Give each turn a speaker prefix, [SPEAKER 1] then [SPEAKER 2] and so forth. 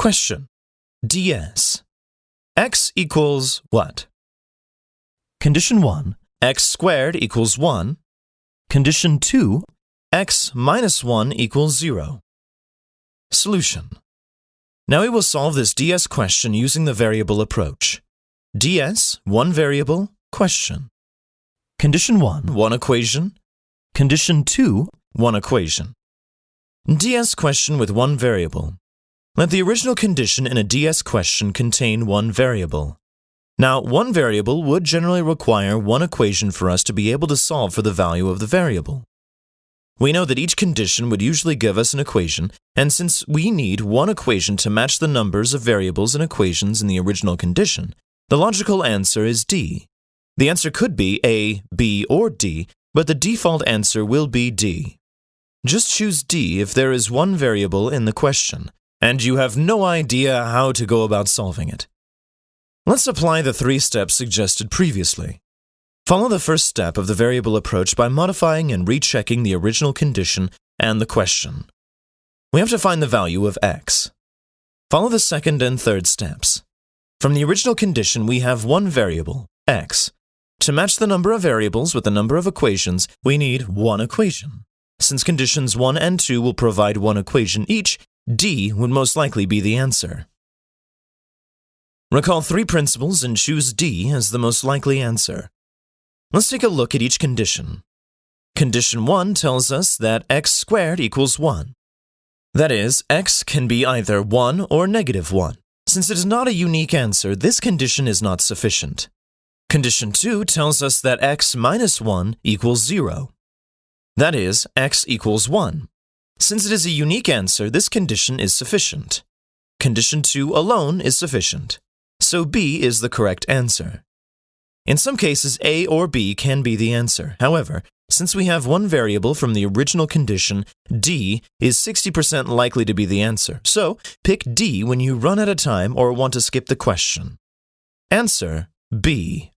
[SPEAKER 1] Question. DS. X equals what? Condition 1. X squared equals 1. Condition 2. X minus 1 equals 0. Solution. Now we will solve this DS question using the variable approach. DS, one variable, question. Condition 1, one equation. Condition 2, one equation. DS question with one variable. Let the original condition in a DS question contain one variable. Now, one variable would generally require one equation for us to be able to solve for the value of the variable. We know that each condition would usually give us an equation, and since we need one equation to match the numbers of variables and equations in the original condition, the logical answer is D. The answer could be A, B, or D, but the default answer will be D. Just choose D if there is one variable in the question, and you have no idea how to go about solving it. Let's apply the 3 steps suggested previously. Follow the first step of the variable approach by modifying and rechecking the original condition and the question. We have to find the value of x. Follow the second and third steps. From the original condition, we have one variable, x. To match the number of variables with the number of equations, we need one equation. Since conditions 1 and 2 will provide one equation each, D would most likely be the answer. Recall 3 principles and choose D as the most likely answer. Let's take a look at each condition. Condition 1 tells us that x squared equals 1. That is, x can be either 1 or negative 1. Since it is not a unique answer, this condition is not sufficient. Condition 2 tells us that x minus 1 equals 0. That is, x equals 1. Since it is a unique answer, this condition is sufficient. Condition 2 alone is sufficient. So B is the correct answer. In some cases, A or B can be the answer. However, since we have one variable from the original condition, D is 60% likely to be the answer. So, pick D when you run out of time or want to skip the question. Answer B.